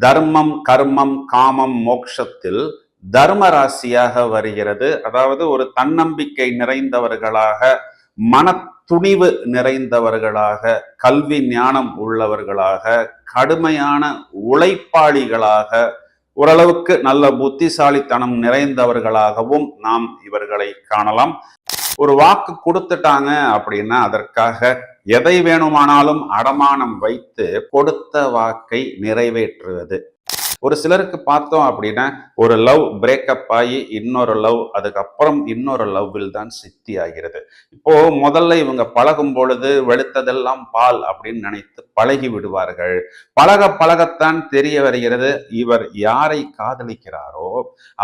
தர்மம் கர்மம் காமம் மோட்சத்தில் தர்ம ராசியாக வருகிறது. அதாவது ஒரு தன்னம்பிக்கை நிறைந்தவர்களாக, மன துணிவு நிறைந்தவர்களாக, கல்வி ஞானம் உள்ளவர்களாக, கடுமையான உழைப்பாளிகளாக, ஓரளவுக்கு நல்ல புத்திசாலித்தனம் நிறைந்தவர்களாகவும் நாம் இவர்களை காணலாம். ஒரு வாக்கு கொடுத்துட்டாங்க அப்படின்னா அதற்காக எதை வேணுமானாலும் அடமானம் வைத்து கொடுத்த வாக்கை நிறைவேற்றுவது. ஒரு சிலருக்கு பார்த்தோம் அப்படின்னா ஒரு லவ் பிரேக்கப் ஆகி இன்னொரு லவ், அதுக்கப்புறம் இன்னொரு லவ்வில் தான் சித்தி ஆகிறது. இப்போ முதல்ல இவங்க பழகும் பொழுது வெளுத்ததெல்லாம் பால் அப்படின்னு நினைத்து பழகி விடுவார்கள். பழக பழகத்தான் தெரிய வருகிறது இவர் யாரை காதலிக்கிறாரோ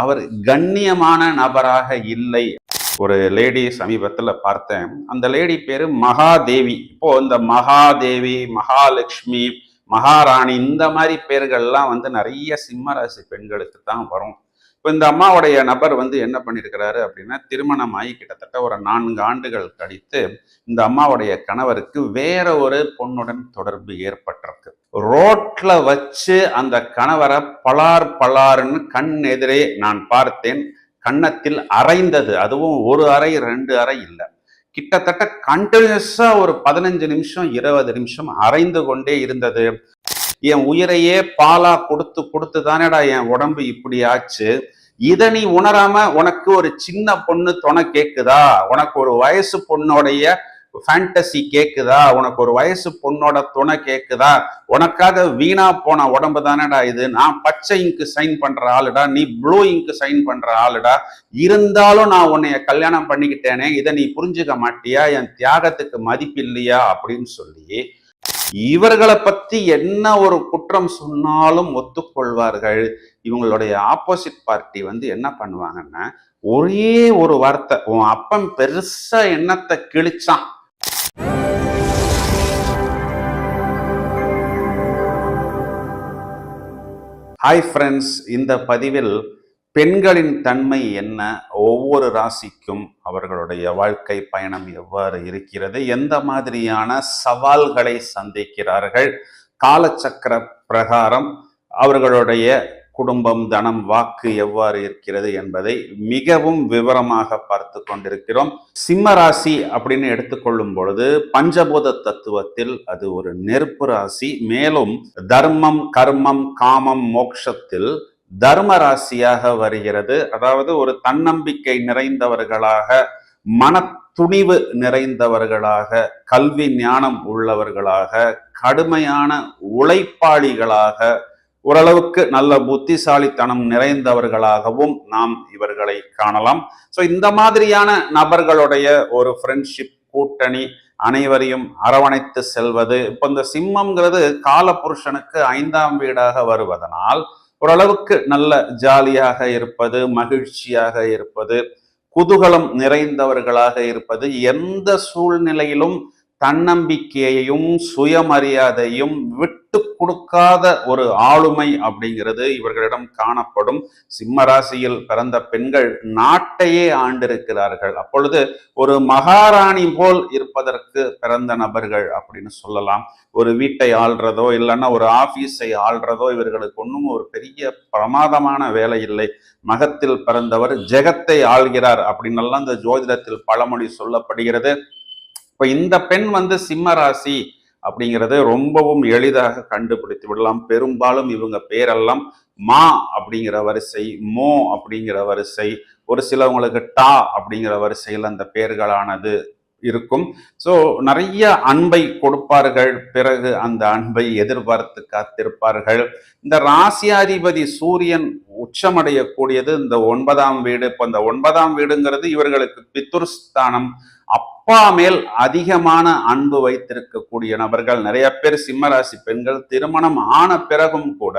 அவர் கண்ணியமான நபராக இல்லை. ஒரு லேடி சமீபத்துல பார்த்தேன். அந்த லேடி பேரு மகாதேவி. இப்போ இந்த மகாதேவி, மகாலட்சுமி, மகாராணி இந்த மாதிரி பேர்கள்லாம் நிறைய சிம்மராசி பெண்களுக்கு தான் வரும். இப்போ இந்த அம்மாவுடைய நபர் என்ன பண்ணியிருக்கிறாரு அப்படின்னா, திருமணம் ஆகி கிட்டத்தட்ட ஒரு 4 ஆண்டுகள் கழித்து இந்த அம்மாவுடைய கணவருக்கு வேற ஒரு பொண்ணுடன் தொடர்பு ஏற்பட்டிருக்கு. ரோட்ல வச்சு அந்த கணவரை பலார் பலார்னு கண் எதிரே நான் பார்த்தேன். கன்னத்தில் அரைந்தது. அதுவும் ஒரு அறை 2 அறை இல்லை, கிட்டத்தட்ட கண்டினியூஸா ஒரு 15 நிமிஷம் 20 நிமிஷம் அரைந்து கொண்டே இருந்தது. என் உயிரையே பாலா கொடுத்து கொடுத்து தானேடா என் உடம்பு இப்படி ஆச்சு. இதை நீ உணராம உனக்கு ஒரு சின்ன பொண்ணு துணை கேக்குதா, உனக்கு ஒரு வயசு பொண்ணோடைய ஃபேண்டசி கேக்குதா, உனக்கு ஒரு வயசு பொண்ணோட துணை கேக்குதா, உனக்காக வீணா போன உடம்பு தானடா இது. நான் பச்சை இங்கு சைன் பண்ற ஆளுடா, நீ ப்ளூ இங்கு சைன் பண்ற ஆளுடா, இருந்தாலும் நான் உன்னைய கல்யாணம் பண்ணிக்கிட்டேனே, இதை நீ புரிஞ்சுக்க மாட்டியா, என் தியாகத்துக்கு மதிப்பு இல்லையா அப்படின்னு சொல்லி இவர்களை பத்தி என்ன ஒரு குற்றம் சொன்னாலும் ஒத்துக்கொள்வார்கள். இவங்களுடைய ஆப்போசிட் பார்ட்டி என்ன பண்ணுவாங்கன்னா, ஒரே ஒரு வார்த்தை, உன் அப்பன் பெருசா எண்ணத்தை கிழிச்சான். ஹாய் ஃப்ரெண்ட்ஸ், இந்த பதிவில் பெண்களின் தன்மை என்ன, ஒவ்வொரு ராசிக்கும் அவர்களுடைய வாழ்க்கை பயணம் எவ்வாறு இருக்கிறது, எந்த மாதிரியான சவால்களை சந்திக்கிறார்கள், காலச்சக்கர பிரகாரம் அவர்களுடைய குடும்பம், தனம், வாக்கு எவ்வாறு இருக்கிறது என்பதை மிகவும் விவரமாக பார்த்து கொண்டிருக்கிறோம். சிம்ம ராசி அப்படின்னு எடுத்துக்கொள்ளும் பொழுது பஞ்சபூத தத்துவத்தில் அது ஒரு நெருப்பு ராசி. மேலும் தர்மம் கர்மம் காமம் மோட்சத்தில் தர்ம ராசியாக வருகிறது. அதாவது ஒரு தன்னம்பிக்கை நிறைந்தவர்களாக, மன துணிவு நிறைந்தவர்களாக, கல்வி ஞானம் உள்ளவர்களாக, கடுமையான உழைப்பாளிகளாக, ஓரளவுக்கு நல்ல புத்திசாலித்தனம் நிறைந்தவர்களாகவும் நாம் இவர்களை காணலாம். ஸோ இந்த மாதிரியான நபர்களுடைய ஒரு ஃப்ரெண்ட்ஷிப் கூட்டணி அனைவரையும் அரவணைத்து செல்வது. இப்போ இந்த சிம்மம்ங்கிறது காலபுருஷனுக்கு 5ஆம் வீடாக வருவதனால் ஓரளவுக்கு நல்ல ஜாலியாக இருப்பது, மகிழ்ச்சியாக இருப்பது, குதூகலம் நிறைந்தவர்களாக இருப்பது, எந்த சூழ்நிலையிலும் தன்னம்பிக்கையையும் சுயமரியாதையும் விட்டு கொடுக்காத ஒரு ஆளுமை அப்படிங்கிறது இவர்களிடம் காணப்படும். சிம்ம ராசியில் பிறந்த பெண்கள் நாட்டையே ஆண்டிருக்கிறார்கள். அப்பொழுது ஒரு மகாராணி போல் இருப்பதற்கு பிறந்த நபர்கள் அப்படின்னு சொல்லலாம். ஒரு வீட்டை ஆள்றதோ இல்லைன்னா ஒரு ஆபீஸை ஆள்றதோ இவர்களுக்கு ஒன்றும் ஒரு பெரிய பிரமாதமான வேலை இல்லை. மகத்தில் பிறந்தவர் ஜெகத்தை ஆள்கிறார் அப்படின்னெல்லாம் இந்த ஜோதிடத்தில் பழமொழி சொல்லப்படுகிறது. இப்ப இந்த பெண் சிம்ம ராசி அப்படிங்கிறது ரொம்பவும் எளிதாக கண்டுபிடித்து விடலாம். பெரும்பாலும் இவங்க பேரெல்லாம் மா அப்படிங்கிற வரிசை, மோ அப்படிங்கிற வரிசை, ஒரு சிலவங்களுக்கு டா அப்படிங்கிற வரிசையில் அந்த பெயர்களானது இருக்கும். ஸோ நிறைய அன்பை கொடுப்பார்கள், பிறகு அந்த அன்பை எதிர்பார்த்து காத்திருப்பார்கள். இந்த ராசியாதிபதி சூரியன் உச்சமடையக்கூடியது இந்த 9ஆம் வீடு. இப்போ இந்த 9ஆம் வீடுங்கிறது இவர்களுக்கு பித்துர்ஸ்தானம். அப்பா மேல் அதிகமான அன்பு வைத்திருக்கக்கூடிய நபர்கள் நிறைய பேர். சிம்மராசி பெண்கள் திருமணம் ஆன பிறகும் கூட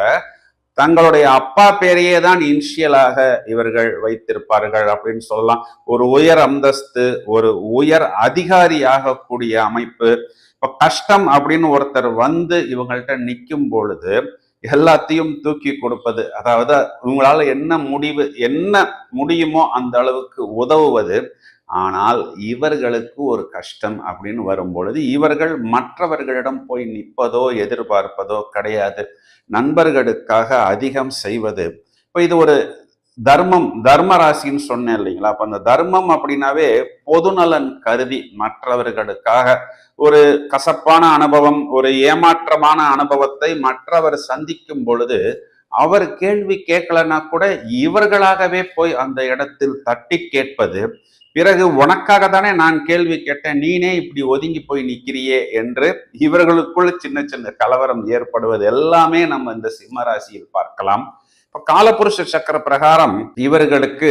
தங்களுடைய அப்பா பேரையே தான் இனிஷியலாக இவர்கள் வைத்திருப்பார்கள் அப்படின்னு சொல்லலாம். ஒரு உயர் அந்தஸ்து, ஒரு உயர் அதிகாரி ஆகக்கூடிய அமைப்பு. இப்ப கஷ்டம் அப்படின்னு ஒருத்தர் இவங்கள்ட்ட நிற்கும் பொழுது எல்லாத்தையும் தூக்கி கொடுப்பது, அதாவது இவங்களால என்ன முடியுமோ அந்த அளவுக்கு உதவுவது, ஆனால் இவர்களுக்கு ஒரு கஷ்டம் அப்படின்னு வரும்பொழுது இவர்கள் மற்றவர்களிடம் போய் நிற்பதோ எதிர்பார்ப்பதோ கிடையாது. நண்பர்களுக்காக அதிகம் செய்வது. இப்போ இது ஒரு தர்ம ராசின்னு சொன்னேன் இல்லைங்களா? அப்ப அந்த தர்மம் அப்படின்னாவே பொதுநலன் கருதி மற்றவர்களுக்காக ஒரு கசப்பான அனுபவம், ஒரு ஏமாற்றமான அனுபவத்தை மற்றவர் சந்திக்கும் பொழுது அவர் கேள்வி கேட்கலன்னா கூட இவர்களாகவே போய் அந்த இடத்தில் தட்டி கேட்பது, பிறகு உனக்காக தானே நான் கேள்வி கேட்டேன், நீனே இப்படி ஒதுங்கி போய் நிற்கிறியே என்று இவர்களுக்குள் சின்ன சின்ன கலவரம் ஏற்படுவது எல்லாமே நம்ம இந்த சிம்ம ராசியில் பார்க்கலாம். இப்ப காலபுருஷ சக்கர பிரகாரம் இவர்களுக்கு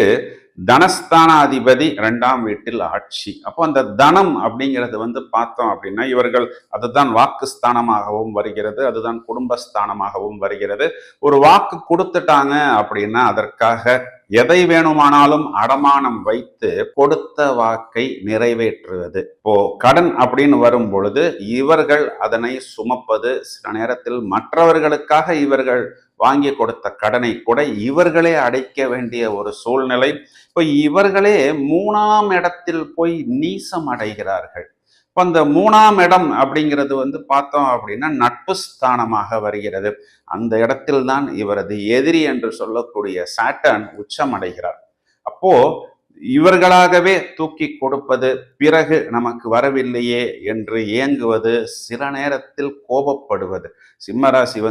தனஸ்தானாதிபதி 2ஆம் வீட்டில் ஆட்சி. அப்போ அந்த தனம் அப்படிங்கிறது பார்த்தோம் அப்படின்னா இவர்கள் அதுதான் வாக்குஸ்தானமாகவும் வருகிறது, அதுதான் குடும்பஸ்தானமாகவும் வருகிறது. ஒரு வாக்கு கொடுத்துட்டாங்க அப்படின்னா அதற்காக எதை வேணுமானாலும் அடமானம் வைத்து கொடுத்த வாக்கை நிறைவேற்றுவது. இப்போ கடன் அப்படின்னு வரும் பொழுது இவர்கள் அதனை சுமப்பது, சில நேரத்தில் மற்றவர்களுக்காக இவர்கள் வாங்கி கொடுத்த கடனை கூட இவர்களே அடைக்க வேண்டிய ஒரு சூழ்நிலை. இப்போ இவர்களே 3ஆம் இடத்தில் போய் நீசம் அடைகிறார்கள். இப்போ அந்த 3ஆம் இடம் அப்படிங்கிறது பார்த்தோம் அப்படின்னா நட்பு ஸ்தானமாக வருகிறது. அந்த இடத்தில் தான் இவரது எதிரி என்று சொல்லக்கூடிய சாட்டர்ன் உச்சம் அடைகிறார். அப்போ இவர்களாகவே தூக்கி கொடுப்பது, பிறகு நமக்கு வரவில்லையே என்று ஏங்குவது, சில நேரத்தில் கோபப்படுவது. சிம்மராசி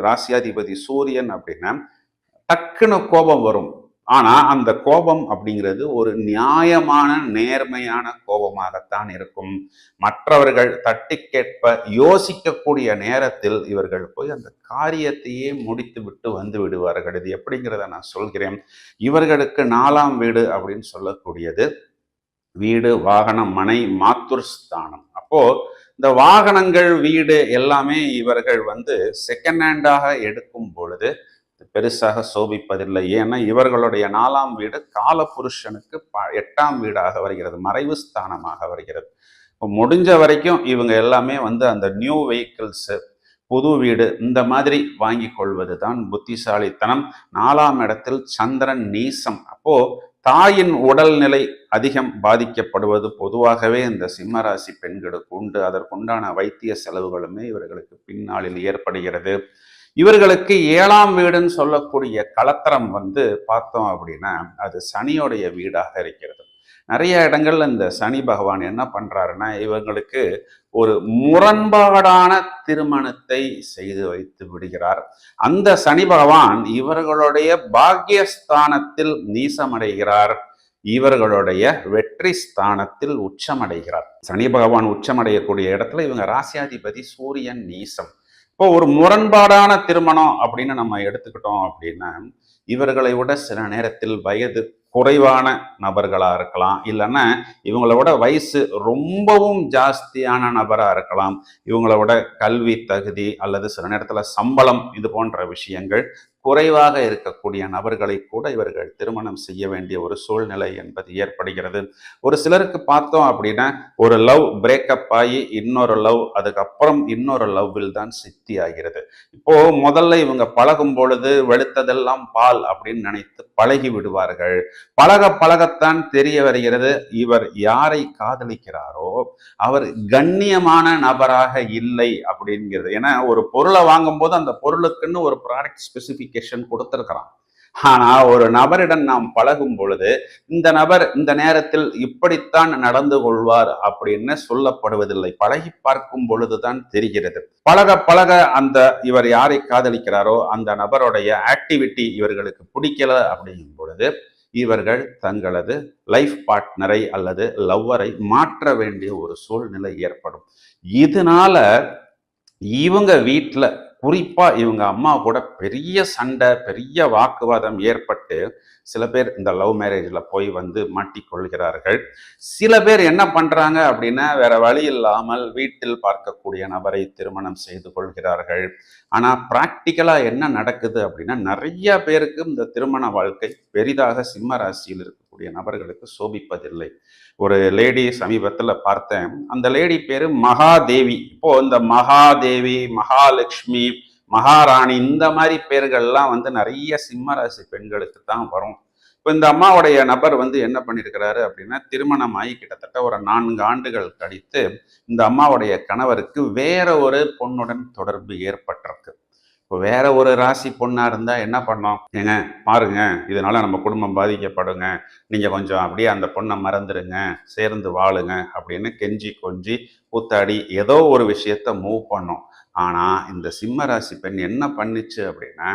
ராசியாதிபதி சூரியன் அப்படின்னா டக்குன்னு கோபம் வரும். ஆனா அந்த கோபம் அப்படிங்கிறது ஒரு நியாயமான நேர்மையான கோபமாகத்தான் இருக்கும். மற்றவர்கள் தட்டி கேட்ப யோசிக்கக்கூடிய நேரத்தில் இவர்கள் போய் அந்த காரியத்தையே முடித்து விட்டு வந்து விடுவார்கள். இது எப்படிங்கிறத நான் சொல்கிறேன். இவர்களுக்கு 4ஆம் வீடு அப்படின்னு சொல்லக்கூடியது வீடு, வாகனம், மனை, மாத்துர் ஸ்தானம். அப்போ இந்த வாகனங்கள், வீடு எல்லாமே இவர்கள் செகண்ட் ஹேண்டாக எடுக்கும் பொழுது பெருசாக சோபிப்பதில்லை. ஏன்னா இவர்களுடைய 4ஆம் வீடு காலபுருஷனுக்கு 8ஆம் வீடாக வருகிறது, மறைவு ஸ்தானமாக வருகிறது. இப்போ முடிஞ்ச வரைக்கும் இவங்க எல்லாமே அந்த நியூ வெஹிக்கிள்ஸ், புது வீடு இந்த மாதிரி வாங்கி கொள்வது தான் புத்திசாலித்தனம். 4ஆம் இடத்தில் சந்திரன் நீசம். அப்போ தாயின் உடல்நிலை அதிகம் பாதிக்கப்படுவது பொதுவாகவே இந்த சிம்மராசி பெண்களுக்கு உண்டு. அதற்குண்டான வைத்திய செலவுகளுமே இவர்களுக்கு பின்னாளில் ஏற்படுகிறது. இவர்களுக்கு 7ஆம் வீடுன்னு சொல்லக்கூடிய களத்திரம் பார்த்தோம் அப்படின்னா அது சனியோடைய வீடாக இருக்கிறது. நிறைய இடங்கள்ல இந்த சனி பகவான் என்ன பண்றாருன்னா இவங்களுக்கு ஒரு முரண்பாடான திருமணத்தை செய்து வைத்து விடுகிறார். அந்த சனி பகவான் இவர்களுடைய பாக்கியஸ்தானத்தில் நீசமடைகிறார், இவர்களுடைய வெற்றி ஸ்தானத்தில் உச்சமடைகிறார். சனி பகவான் உச்சமடையக்கூடிய இடத்துல இவங்க ராசியாதிபதி சூரியன் நீசம். இப்போ ஒரு முரண்பாடான திருமணம் அப்படின்னு நம்ம எடுத்துக்கிட்டோம் அப்படின்னா இவர்களை விட சில நேரத்தில் வயது குறைவான நபர்களா இருக்கலாம், இல்லைன்னா இவங்களை விட வயசு ரொம்பவும் ஜாஸ்தியான நபரா இருக்கலாம். இவங்களை விட கல்வி தகுதி அல்லது சில நேரத்துல சம்பளம் இது போன்ற விஷயங்கள் குறைவாக இருக்கக்கூடிய நபர்களை கூட இவர்கள் திருமணம் செய்ய வேண்டிய ஒரு சூழ்நிலை என்பது ஏற்படுகிறது. ஒரு சிலருக்கு பார்த்தோம் அப்படின்னா ஒரு லவ் பிரேக்கப் ஆகி இன்னொரு லவ், அதுக்கப்புறம் இன்னொரு லவ்வில் தான் சித்தி ஆகிறது. இப்போ முதல்ல இவங்க பழகும் பொழுது வெளுத்ததெல்லாம் பால் அப்படின்னு நினைத்து பழகி விடுவார்கள். பழகத்தான் தெரிய வருகிறது இவர் யாரை காதலிக்கிறாரோ அவர் கண்ணியமான நபராக இல்லை அப்படிங்கிறது. ஏன்னா ஒரு பொருளை வாங்கும் போது அந்த பொருளுக்குன்னு ஒரு ப்ராடக்ட் ஸ்பெசிபிகேஷன் கொடுத்திருக்கிறான். ஆனா ஒரு நபரிடம் நாம் பழகும் பொழுது இந்த நபர் இந்த நேரத்தில் இப்படித்தான் நடந்து கொள்வார் அப்படின்னு சொல்லப்படுவதில்லை. பழகி பார்க்கும் பொழுதுதான் தெரிகிறது. பழக அந்த இவர் யாரை காதலிக்கிறாரோ அந்த நபருடைய ஆக்டிவிட்டி இவர்களுக்கு பிடிக்கல அப்படிங்கும் பொழுது இவர்கள் தங்களது லைஃப் பார்ட்னரை அல்லது லவ்வரை மாற்ற வேண்டிய ஒரு சூழ்நிலை ஏற்படும். இதனால இவங்க வீட்டில் குறிப்பா இவங்க அம்மா கூட பெரிய சண்டை, பெரிய வாக்குவாதம் ஏற்பட்டு சில பேர் இந்த லவ் மேரேஜ்ல போய் மாட்டிக்கொள்கிறார்கள். சில பேர் என்ன பண்றாங்க அப்படின்னா வேற வழி இல்லாமல் வீட்டில் பார்க்கக்கூடிய நபரை திருமணம் செய்து கொள்கிறார்கள். ஆனா பிராக்டிக்கலா என்ன நடக்குது அப்படின்னா நிறைய பேருக்கு இந்த திருமண வாழ்க்கை பெரிதாக சிம்ம ராசியில் இருக்கக்கூடிய நபர்களுக்கு சோபிப்பதில்லை. ஒரு லேடி சமீபத்துல பார்த்தேன், அந்த லேடி பேரு மகாதேவி. இப்போ இந்த மகாதேவி, மகாலட்சுமி, மகாராணி இந்த மாதிரி பேர்கள்லாம் நிறைய சிம்ம ராசி பெண்களுக்கு தான் வரும். இப்போ இந்த அம்மாவுடைய நபர் வந்து என்ன பண்ணியிருக்கிறாரு அப்படின்னா, திருமணமாகி கிட்டத்தட்ட ஒரு 4 ஆண்டுகள் கழித்து இந்த அம்மாவுடைய கணவருக்கு வேற ஒரு பொண்ணுடன் தொடர்பு ஏற்பட்டிருக்கு. இப்போ வேற ஒரு ராசி பொண்ணா இருந்தா என்ன பண்ணோம், ஏங்க பாருங்க இதனால நம்ம குடும்பம் பாதிக்கப்படுங்க, நீங்க கொஞ்சம் அப்படியே அந்த பொண்ணை மறந்துடுங்க, சேர்ந்து வாழுங்க அப்படின்னு கெஞ்சி கொஞ்சி கூத்தாடி ஏதோ ஒரு விஷயத்த மூவ் பண்ணோம். ஆனா இந்த சிம்ம ராசி பெண் என்ன பண்ணுச்சு அப்படின்னா,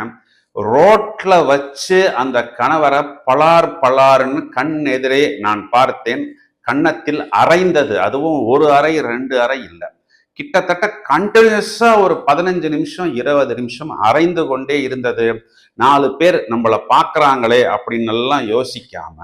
ரோட்ல வச்சு அந்த கணவரை பலார் பலார்னு கண் எதிரே நான் பார்த்தேன். கன்னத்தில் அரைந்தது. அதுவும் ஒரு அறை 2 அறை இல்லை, கிட்டத்தட்ட கண்டினியூஸா ஒரு 15 நிமிஷம் 20 நிமிஷம் அரைந்து கொண்டே இருந்தது. 4 பேர் நம்மளை பார்க்கறாங்களே அப்படின்னு எல்லாம் யோசிக்காம,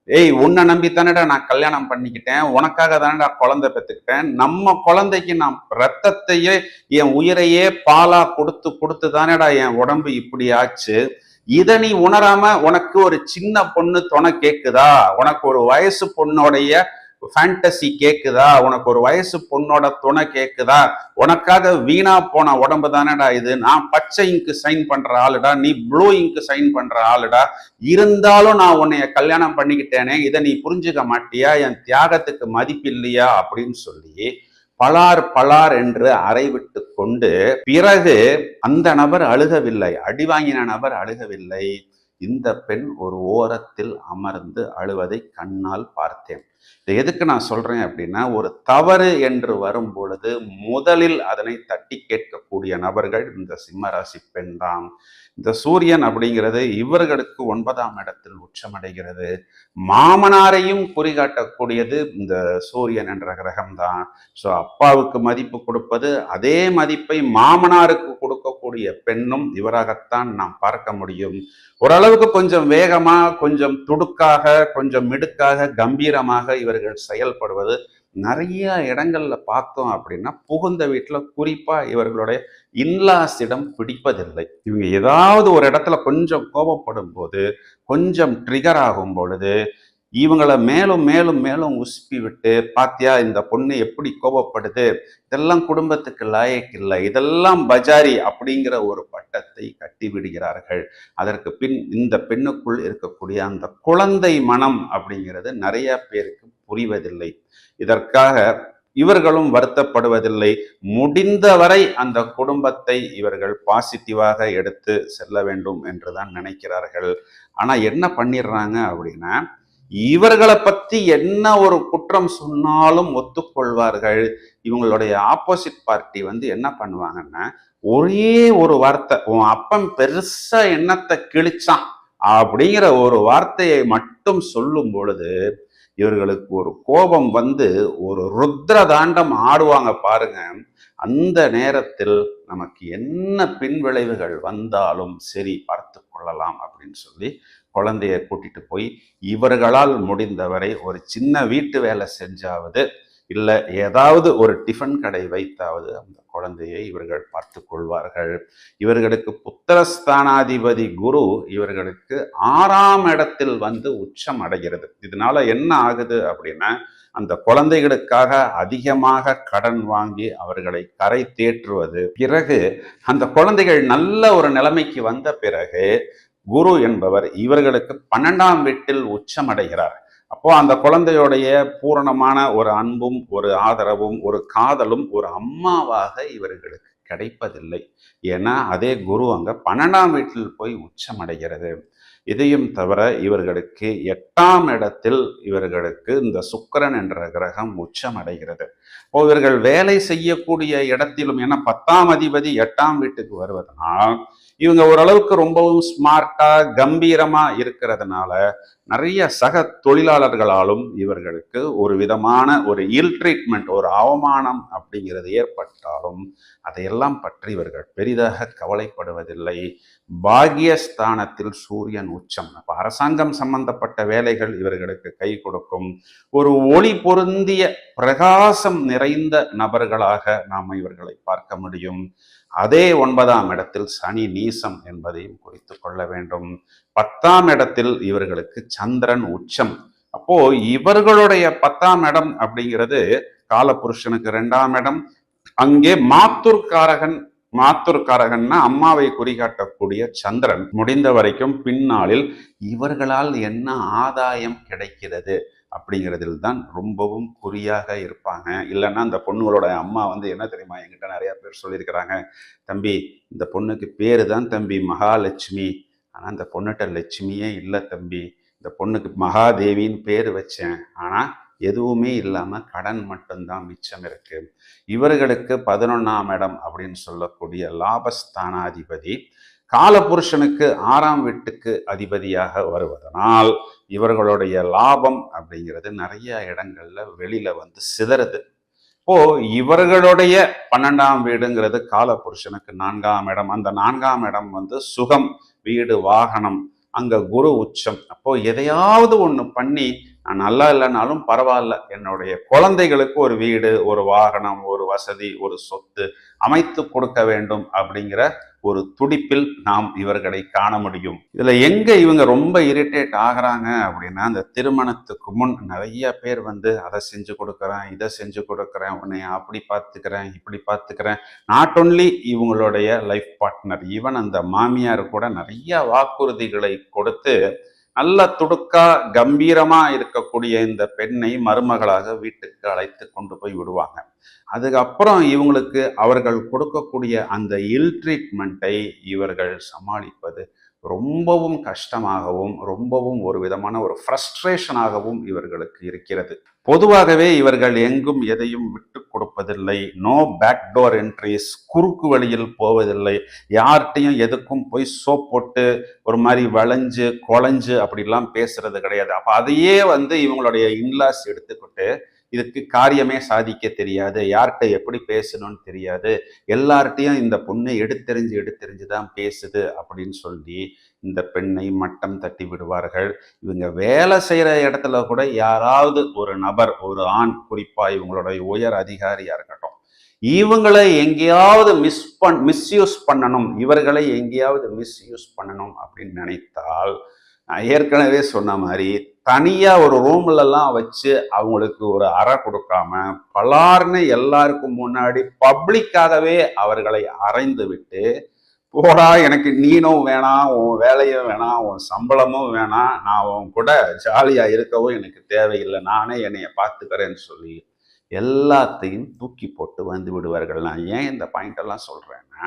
ஏய் உன்னை நம்பி தானடா நான் கல்யாணம் பண்ணிக்கிட்டேன், உனக்காக தானடா குழந்தை பெற்றுக்கிட்டேன், நம்ம குழந்தைக்கு நான் ரத்தத்தையே என் உயிரையே பாலா கொடுத்து கொடுத்து தானடா என் உடம்பு இப்படி ஆச்சு. இதை நீ உணராம உனக்கு ஒரு சின்ன பொண்ணு துணை கேக்குதா, உனக்கு ஒரு வயசு பொண்ணோடைய ஃபேண்டசி கேக்குதா, உனக்கு ஒரு வயசு பொண்ணோட துணை கேக்குதா, உனக்காக வீணா போன உடம்பு தானடா இது, நான் பச்சை இங்கு சைன் பண்ற ஆளுடா, நீ ப்ளூ இங்கு சைன் பண்ற ஆளுடா, இருந்தாலும் நான் உன்னைய கல்யாணம் பண்ணிக்கிட்டேனே, இதை நீ புரிஞ்சுக்க மாட்டியா, என் தியாகத்துக்கு மதிப்பு இல்லையா அப்படின்னு சொல்லி பலார் பலார் என்று அறைவிட்டு கொண்டு, பிறகு அந்த நபர் அழுகவில்லை, அடி வாங்கின நபர் அழுகவில்லை. இந்த பெண் ஒரு ஓரத்தில் அமர்ந்து அழுவதை கண்ணால் பார்த்தேன். இதை எதுக்கு நான் சொல்றேன் அப்படின்னா, ஒரு தவறு என்று வரும் பொழுது முதலில் அதனை தட்டி கேட்கக்கூடிய நபர்கள் இந்த சிம்மராசி பெண் தான். இந்த சூரியன் அப்படிங்கிறது இவர்களுக்கு 9ஆம் இடத்தில் உச்சமடைகிறது. மாமனாரையும் குறிகாட்டக்கூடியது இந்த சூரியன் என்ற கிரகம்தான். ஸோ அப்பாவுக்கு மதிப்பு கொடுப்பது, அதே மதிப்பை மாமனாருக்கு கொடுக்கக்கூடிய பெண்ணும் இவராகத்தான் நாம் பார்க்க முடியும். ஓரளவுக்கு கொஞ்சம் வேகமா, கொஞ்சம் துடுக்காக, கொஞ்சம் மிடுக்காக, கம்பீரமாக இவர்கள் செயல்படுவது நிறைய இடங்கள்ல பார்த்தோம் அப்படின்னா, புகுந்த வீட்டுல குறிப்பா இவர்களுடைய இன்லாஸிடம் பிடிப்பதில்லை. இவங்க ஏதாவது ஒரு இடத்துல கொஞ்சம் கோபப்படும் போது, கொஞ்சம் ட்ரிகர் ஆகும் பொழுது இவங்களை மேலும் மேலும் மேலும் உசுப்பி விட்டு, பாத்தியா இந்த பொண்ணு எப்படி கோபப்படுது, இதெல்லாம் குடும்பத்துக்கு லாயக்கு இல்லை, இதெல்லாம் பஜாரி அப்படிங்கிற ஒரு பட்டத்தை கட்டி விடுகிறார்கள். அதற்கு பின் இந்த பெண்ணுக்குள் இருக்கக்கூடிய அந்த குழந்தை மனம் அப்படிங்கிறது நிறைய பேருக்கு புரிவதில்லை. இதற்காக இவர்களும் வருத்தப்படுவதில்லை. முடிந்தவரை அந்த குடும்பத்தை இவர்கள் பாசிட்டிவாக எடுத்து செல்ல வேண்டும் என்றுதான் நினைக்கிறார்கள். ஆனா என்ன பண்ணிடுறாங்க அப்படின்னா, இவர்களை பத்தி என்ன ஒரு குற்றம் சொன்னாலும் ஒத்துக்கொள்வார்கள். இவங்களுடைய ஆப்போசிட் பார்ட்டி வந்து என்ன பண்ணுவாங்கன்னா, ஒரே ஒரு வார்த்தை, உன் அப்பன் பெருசா எண்ணத்தை கிழிச்சான் அப்படிங்கிற ஒரு வார்த்தையை மட்டும் சொல்லும் பொழுது இவர்களுக்கு ஒரு கோபம் வந்து ஒரு ருத்ர தாண்டம் ஆடுவாங்க பாருங்க. அந்த நேரத்தில் நமக்கு என்ன பின்விளைவுகள் வந்தாலும் சரி பார்த்து கொள்ளலாம் அப்படின்னு சொல்லி குழந்தைய கூட்டிட்டு போய் இவர்களால் முடிந்தவரை ஒரு சின்ன வீட்டு வேலை செஞ்சாவது, இல்லை ஏதாவது ஒரு டிஃபன் கடை வைத்தாவது அந்த குழந்தையை இவர்கள் பார்த்து கொள்வார்கள். இவர்களுக்கு புத்திரஸ்தானாதிபதி குரு இவர்களுக்கு 6ஆம் இடத்தில் வந்து உச்சம் அடைகிறது. இதனால என்ன ஆகுது அப்படின்னா, அந்த குழந்தைகளுக்காக அதிகமாக கடன் வாங்கி அவர்களை கரை தேற்றுவது, பிறகு அந்த குழந்தைகள் நல்ல ஒரு நிலைமைக்கு வந்த பிறகு குரு என்பவர் இவர்களுக்கு 12ஆம் வீட்டில் உச்சம் அடைகிறார். அப்போ அந்த குழந்தையுடைய பூரணமான ஒரு அன்பும் ஒரு ஆதரவும் ஒரு காதலும் ஒரு அம்மாவாக இவர்களுக்கு கிடைப்பதில்லை. ஏன்னா அதே குரு அங்க 12ஆம் வீட்டில் போய் உச்சம் அடைகிறது. இதையும் தவிர இவர்களுக்கு 8ஆம் இடத்தில் இவர்களுக்கு இந்த சுக்கிரன் என்ற கிரகம் உச்சம் அடைகிறது. இப்போ இவர்கள் வேலை செய்யக்கூடிய இடத்திலும், ஏன்னா 10ஆம் அதிபதி 8ஆம் வீட்டுக்கு வருவதனால் இவங்க ஓரளவுக்கு ரொம்பவும் ஸ்மார்ட்டா கம்பீரமா இருக்கிறதுனால நிறைய சக தொழிலாளர்களாலும் இவர்களுக்கு ஒரு விதமான ஒரு இல் ட்ரீட்மெண்ட், ஒரு அவமானம் அப்படிங்கிறது ஏற்பட்டாலும் அதையெல்லாம் பற்றி இவர்கள் பெரிதாக கவலைப்படுவதில்லை. பாகியஸ்தானத்தில் சூரியன் உச்சம். அப்ப அரசாங்கம் சம்பந்தப்பட்ட வேலைகள் இவர்களுக்கு கை கொடுக்கும். ஒரு ஒளி பொருந்திய பிரகாசம் நிறைந்த நபர்களாக நாம் இவர்களை பார்க்க முடியும். அதே 9ஆம் இடத்தில் சனி நீசம் என்பதையும் குறித்து கொள்ள வேண்டும். 10ஆம் இடத்தில் இவர்களுக்கு சந்திரன் உச்சம். அப்போ இவர்களுடைய 10ஆம் இடம் அப்படிங்கிறது காலபுருஷனுக்கு 2ஆம் இடம். அங்கே மாத்துர்காரகன் மாத்துர்காரகன்னா அம்மாவை குறிகாட்டக்கூடிய சந்திரன். முடிந்த வரைக்கும் பின்னாளில் இவர்களால் என்ன ஆதாயம் கிடைக்கிறது அப்படிங்கிறதில் தான் ரொம்பவும் குறியாக இருப்பாங்க. இல்லைன்னா அந்த பொண்ணுகளோட அம்மா என்ன தெரியுமா, என்கிட்ட நிறைய பேர் சொல்லியிருக்கிறாங்க, தம்பி இந்த பொண்ணுக்கு பேரு தான் தம்பி மகாலட்சுமி, ஆனால் அந்த பொண்ணுகிட்ட லட்சுமியே இல்லை தம்பி, இந்த பொண்ணுக்கு மகாதேவின்னு பேர் வச்சேன், ஆனால் எதுவுமே இல்லாம கடன் மட்டும்தான் மிச்சம் இருக்கு. இவர்களுக்கு 11ஆம் இடம் அப்படின்னு சொல்லக்கூடிய லாபஸ்தானாதிபதி காலபுருஷனுக்கு 6ஆம் வீட்டுக்கு அதிபதியாக வருவதனால் இவர்களுடைய லாபம் அப்படிங்கிறது நிறைய இடங்கள்ல வெளியில சிதறுது. இப்போ இவர்களுடைய 12ஆம் வீடுங்கிறது காலபுருஷனுக்கு 4ஆம் இடம். அந்த 4ஆம் இடம் சுகம், வீடு, வாகனம், அங்க குரு உச்சம். அப்போ எதையாவது ஒண்ணு பண்ணி நான் நல்லா இல்லைனாலும் பரவாயில்ல, என்னுடைய குழந்தைகளுக்கு ஒரு வீடு, ஒரு வாகனம், ஒரு வசதி, ஒரு சொத்து அமைத்து கொடுக்க வேண்டும் அப்படிங்கிற ஒரு துடிப்பில் நாம் இவர்களை காண முடியும். இதுல எங்க இவங்க ரொம்ப இரிட்டேட் ஆகுறாங்க அப்படின்னா, அந்த திருமணத்துக்கு முன் நிறைய பேர் அதை செஞ்சு கொடுக்குறேன், இதை செஞ்சு கொடுக்குறேன், உன்னை அப்படி பார்த்துக்கிறேன், இப்படி பார்த்துக்கிறேன். நாட் ஒன்லி இவங்களுடைய லைஃப் பார்ட்னர், ஈவன் அந்த மாமியார் கூட நிறைய வாக்குறுதிகளை கொடுத்து நல்ல துடுக்கா கம்பீரமா இருக்கக்கூடிய இந்த பெண்ணை மருமகளாக வீட்டுக்கு அழைத்து கொண்டு போய் விடுவாங்க. அதுக்கப்புறம் இவங்களுக்கு அவர்கள் கொடுக்கக்கூடிய அந்த இல் ட்ரீட்மெண்ட்டை இவர்கள் சமாளிப்பது ரொம்பவும் கஷ்டமாகவும் ரொம்பவும் ஒரு விதமான ஒரு ஃப்ரஸ்ட்ரேஷனாகவும் இவர்களுக்கு இருக்கிறது. பொதுவாகவே இவர்கள் எங்கும் எதையும் விட்டு கொடுப்பதில்லை. நோ பேக்டோர் என்ட்ரிஸ், குறுக்கு வழியில் போவதில்லை. யார்கிட்டையும் எதுக்கும் போய் சோப் போட்டு ஒரு மாதிரி வளைஞ்சு குழஞ்சு அப்படிலாம் பேசுறது கிடையாது. அப்ப அதையே இவங்களுடைய இன்லாஸ் எடுத்துக்கிட்டு இதுக்கு காரியமே சாதிக்க தெரியாது, யார்கிட்ட எப்படி பேசணும்னு தெரியாது, எல்லார்ட்டையும் இந்த பொண்ணு எடுத்தெறிஞ்சு தான் பேசுது அப்படின்னு சொல்லி இந்த பெண்ணை மட்டம் தட்டி விடுவார்கள். இவங்க வேலை செய்யற இடத்துல கூட யாராவது ஒரு நபர், ஒரு ஆண், குறிப்பா இவங்களுடைய உயர் அதிகாரியா இருக்கட்டும், இவங்களை எங்கேயாவது மிஸ்யூஸ் பண்ணணும், இவர்களை எங்கேயாவது மிஸ்யூஸ் பண்ணணும் அப்படின்னு நினைத்தால், நான் ஏற்கனவே சொன்ன மாதிரி தனியா ஒரு ரூம்ல எல்லாம் வச்சு அவங்களுக்கு ஒரு அறை கொடுக்காம பலார்னு எல்லாருக்கும் முன்னாடி பப்ளிக்காகவே அவர்களை அறைந்து விட்டு, போடா எனக்கு நீனும் வேணாம், உன் வேலையும் வேணாம், உன் சம்பளமும் வேணாம், நான் உன் கூட ஜாலியா இருக்கவும் எனக்கு தேவையில்லை, நானே என்னைய பார்த்துக்கிறேன்னு சொல்லி எல்லாத்தையும் தூக்கி போட்டு விடுவார்கள். நான் ஏன் இந்த பாயிண்ட் எல்லாம் சொல்றேன்னா,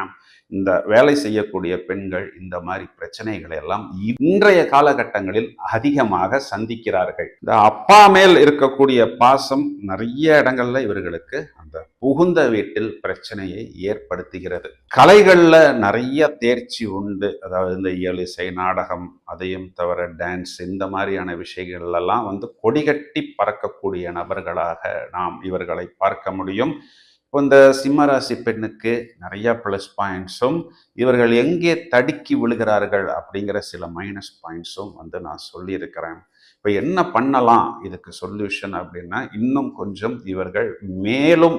இந்த வேலை செய்யக்கூடிய பெண்கள் இந்த மாதிரி பிரச்சனைகளை எல்லாம் இன்றைய காலகட்டங்களில் அதிகமாக சந்திக்கிறார்கள். இந்த அப்பா மேல் இருக்கக்கூடிய பாசம் நிறைய இடங்கள்ல இவர்களுக்கு அந்த புகுந்த வீட்டில் பிரச்சனையை ஏற்படுத்துகிறது. கலைகள்ல நிறைய தேர்ச்சி உண்டு. அதாவது இந்த இயலிசை, நாடகம், அதையும் தவிர டான்ஸ், இந்த மாதிரியான விஷயங்கள் எல்லாம் கொடிகட்டி பறக்கக்கூடிய நபர்களாக நாம் இவர்களை பார்க்க முடியும். இப்போ இந்த சிம்மராசி பெண்ணுக்கு நிறைய ப்ளஸ் பாயிண்ட்ஸும், இவர்கள் எங்கே தடுக்கி விழுகிறார்கள் அப்படிங்கிற சில மைனஸ் பாயிண்ட்ஸும் நான் சொல்லியிருக்கிறேன். இப்போ என்ன பண்ணலாம் இதுக்கு சொல்யூஷன் அப்படின்னா, இன்னும் கொஞ்சம் இவர்கள் மேலும்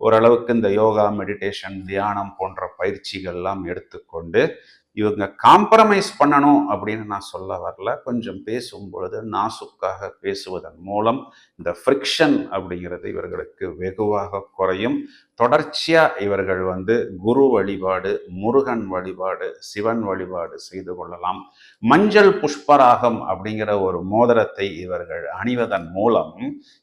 ஓரளவுக்கு இந்த யோகா, மெடிடேஷன், தியானம் போன்ற பயிற்சிகள்லாம் எடுத்துக்கொண்டு இவங்க காம்ப்ரமைஸ் பண்ணணும் அப்படின்னு நான் சொல்ல வரல. கொஞ்சம் பேசும் பொழுது நாசுக்காக பேசுவதன் மூலம் இந்த ஃப்ரிக்ஷன் அப்படிங்கிறது இவர்களுக்கு வெகுவாக குறையும். தொடர்ச்சியா இவர்கள் குரு வழிபாடு, முருகன் வழிபாடு, சிவன் வழிபாடு செய்து கொள்ளலாம். மஞ்சள் புஷ்பராகம் அப்படிங்கிற ஒரு மோதிரத்தை இவர்கள் அணிவதன் மூலம்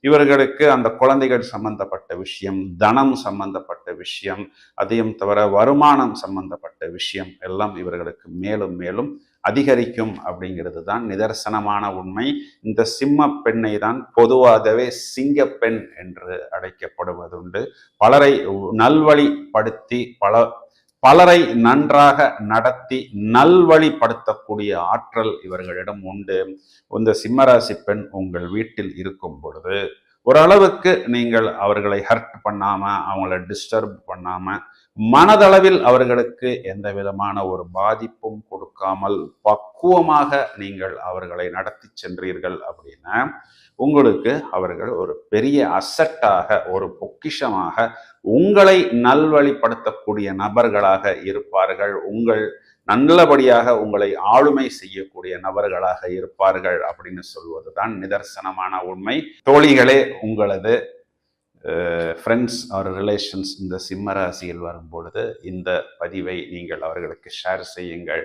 இவர்களுக்கு அந்த குழந்தைகள் சம்பந்தப்பட்ட விஷயம், தனம் சம்பந்தப்பட்ட விஷயம், அதையும் தவிர வருமானம் சம்பந்தப்பட்ட விஷயம் எல்லாம் இவர்களுக்கு மேலும் மேலும் அதிகரிக்கும் அப்படிங்கிறது தான் நிதர்சனமான உண்மை. இந்த சிம்ம பெண்ணை தான் பொதுவாகவே சிங்கப்பெண் என்று அழைக்கப்படுவதுண்டு. பலரை நல்வழிப்படுத்தி பலரை நன்றாக நடத்தி நல்வழிப்படுத்தக்கூடிய ஆற்றல் இவர்களிடம் உண்டு. இந்த சிம்மராசி பெண் உங்கள் வீட்டில் இருக்கும் பொழுது ஓரளவுக்கு நீங்கள் அவர்களை ஹர்ட் பண்ணாம, அவங்கள டிஸ்டர்ப் பண்ணாம, மனதளவில் அவர்களுக்கு எந்த விதமான ஒரு பாதிப்பும் கொடுக்காமல் பக்குவமாக நீங்கள் அவர்களை நடத்தி சென்றீர்கள் அப்படின்னா உங்களுக்கு அவர்கள் ஒரு பெரிய அசட்டாக, ஒரு பொக்கிஷமாக, உங்களை நல்வழிப்படுத்தக்கூடிய நபர்களாக இருப்பார்கள். உங்கள் நல்லபடியாக உங்களை ஆளுமை செய்யக்கூடிய நபர்களாக இருப்பார்கள் அப்படின்னு சொல்வதுதான் நிதர்சனமான உண்மை. தோழிகளே, உங்களது ஃப்ரெண்ட்ஸ் ஆர் ரிலேஷன்ஸ் இந்த சிம்ம ராசியில் வரும் பொழுது இந்த பதிவை நீங்கள் அவர்களுக்கு ஷேர் செய்யுங்கள்.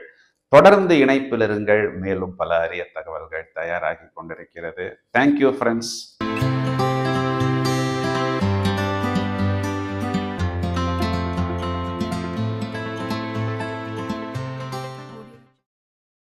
தொடர்ந்து இணைப்பில் இருங்கள். மேலும் பல அரிய தகவல்கள் தயாராகி கொண்டிருக்கிறது. Thank you friends.